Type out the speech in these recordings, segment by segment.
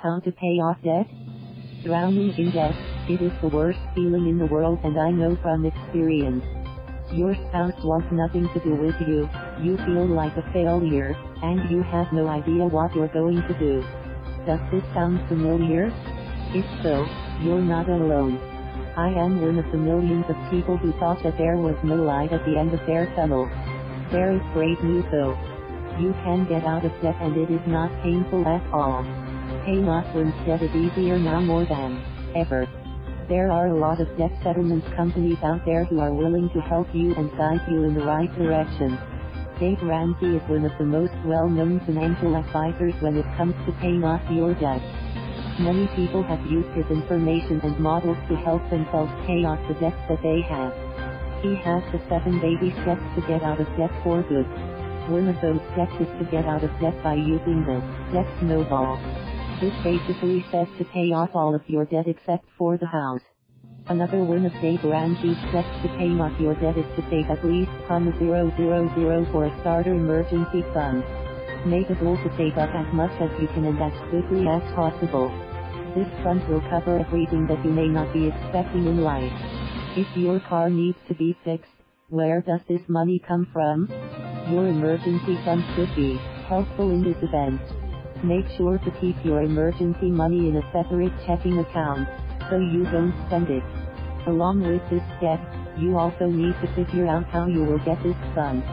how to pay off debt? Drowning in debt, it is the worst feeling in the world, and I know from experience. Your spouse wants nothing to do with you, you feel like a failure, and you have no idea what you're going to do. Does this sound familiar? If so, you're not alone. I am one of the millions of people who thought that there was no light at the end of their tunnel. There is great news though. You can get out of debt, and it is not painful at all. Paying off one's debt is easier now more than ever. There are a lot of debt settlement companies out there who are willing to help you and guide you in the right direction. Dave Ramsey is one of the most well-known financial advisors when it comes to paying off your debt. Many people have used his information and models to help themselves pay off the debts that they have. He has the 7 baby steps to get out of debt for good. One of those steps is to get out of debt by using the debt snowball. This basically says to pay off all of your debt except for the house. Another one of Dave Ramsey's steps to paying off your debt is to save at least $0.000 for a starter emergency fund. Make a goal to save up as much as you can and as quickly as possible. This fund will cover everything that you may not be expecting in life. If your car needs to be fixed, where does this money come from? Your emergency fund could be helpful in this event. Make sure to keep your emergency money in a separate checking account, so you don't spend it. Along with this step, you also need to figure out how you will get this fund.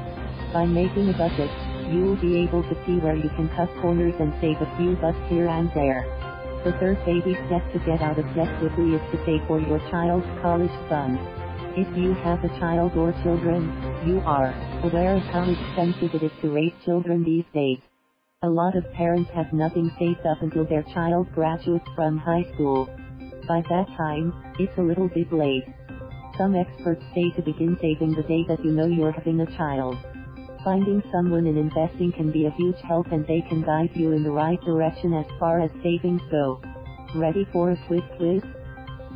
By making a budget, you will be able to see where you can cut corners and save a few bucks here and there. The third baby step to get out of debt quickly is to save for your child's college fund. If you have a child or children, you are aware of how expensive it is to raise children these days. A lot of parents have nothing saved up until their child graduates from high school. By that time, it's a little bit late. Some experts say to begin saving the day that you know you're having a child. Finding someone in investing can be a huge help, and they can guide you in the right direction as far as savings go. Ready for a quick quiz?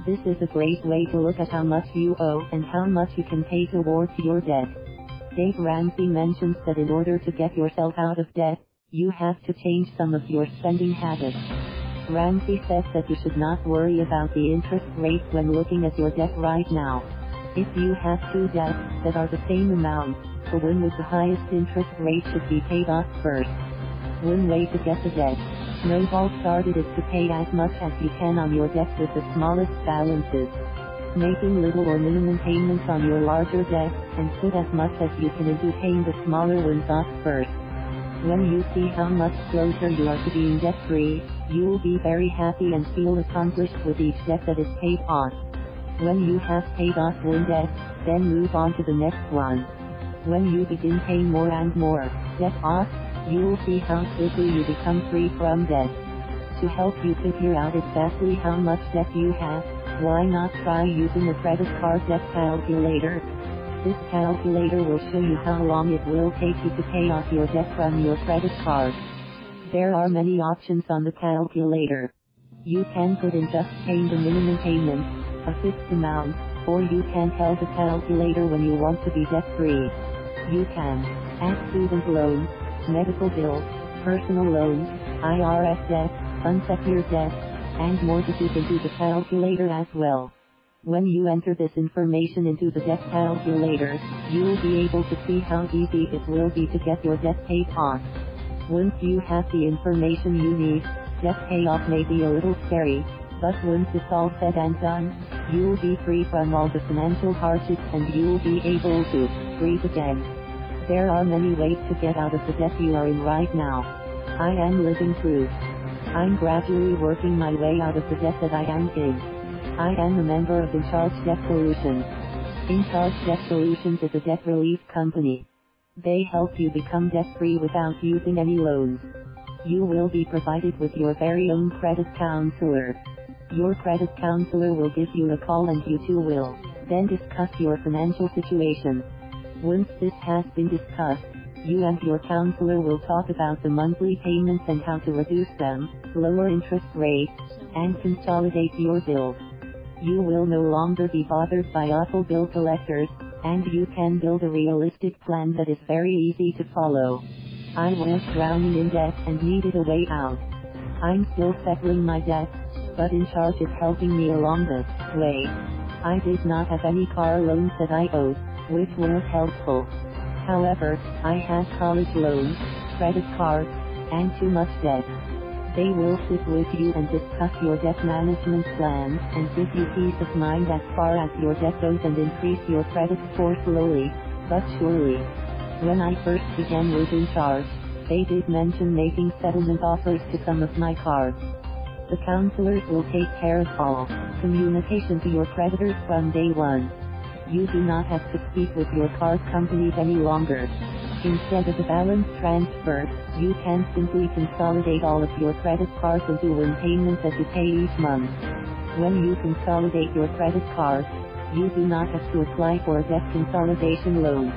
This is a great way to look at how much you owe and how much you can pay towards your debt. Dave Ramsey mentions that in order to get yourself out of debt, you have to change some of your spending habits. Ramsey says that you should not worry about the interest rate when looking at your debt right now. If you have 2 debts that are the same amount, the one with the highest interest rate should be paid off first. One way to get the debt snowball started is to pay as much as you can on your debts with the smallest balances. Making little or minimum payments on your larger debts, and put as much as you can into paying the smaller ones off first. When you see how much closer you are to being debt-free, you will be very happy and feel accomplished with each debt that is paid off. When you have paid off one debt, then move on to the next one. When you begin paying more and more debt off, you will see how quickly you become free from debt. To help you figure out exactly how much debt you have, why not try using a credit card debt calculator? This calculator will show you how long it will take you to pay off your debt from your credit card. There are many options on the calculator. You can put in just paying the minimum payment, a fixed amount, or you can tell the calculator when you want to be debt-free. You can add student loans, medical bills, personal loans, IRS debt, unsecured debt, and mortgages into the calculator as well. When you enter this information into the debt calculator, you will be able to see how easy it will be to get your debt paid off. Once you have the information you need, debt payoff may be a little scary, but once it's all said and done, you will be free from all the financial hardships, and you will be able to breathe again. There are many ways to get out of the debt you are in right now. I am living proof. I'm gradually working my way out of the debt that I am in. I am a member of In Charge Debt Solutions. In Charge Debt Solutions is a debt relief company. They help you become debt-free without using any loans. You will be provided with your very own credit counselor. Your credit counselor will give you a call, and you two will then discuss your financial situation. Once this has been discussed, you and your counselor will talk about the monthly payments and how to reduce them, lower interest rates, and consolidate your bills. You will no longer be bothered by awful bill collectors, and you can build a realistic plan that is very easy to follow. I was drowning in debt and needed a way out. I'm still settling my debt, but in charge is helping me along this way. I did not have any car loans that I owed, which was helpful. However, I had college loans, credit cards, and too much debt. They will sit with you and discuss your debt management plans and give you peace of mind as far as your debt goes and increase your credit score slowly, but surely. When I first began with In Charge, they did mention making settlement offers to some of my cards. The counselors will take care of all communication to your creditors from day one. You do not have to speak with your card companies any longer. Instead of a balance transfer, you can simply consolidate all of your credit cards into one payment that you pay each month. When you consolidate your credit cards, you do not have to apply for a debt consolidation loan.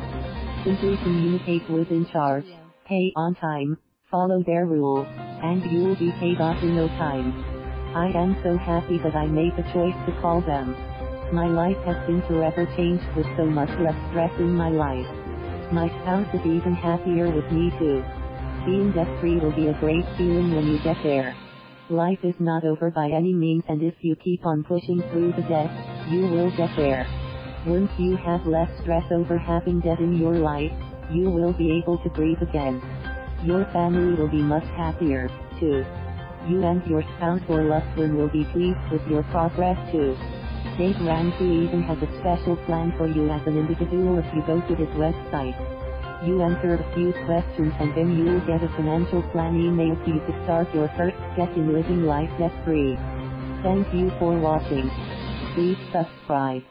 Simply communicate with In Charge, pay on time, follow their rules, and you will be paid off in no time. I am so happy that I made the choice to call them. My life has been forever changed with so much less stress in my life. My spouse is even happier with me too. Being debt-free will be a great feeling when you get there. Life is not over by any means, and if you keep on pushing through the debt, you will get there. Once you have less stress over having debt in your life, you will be able to breathe again. Your family will be much happier, too. You and your spouse or loved one will be pleased with your progress too. Dave Ramsey even has a special plan for you as an individual if you go to his website. You answer a few questions and then you will get a financial plan emailed to you to start your first step in living life debt-free. Thank you for watching. Please subscribe.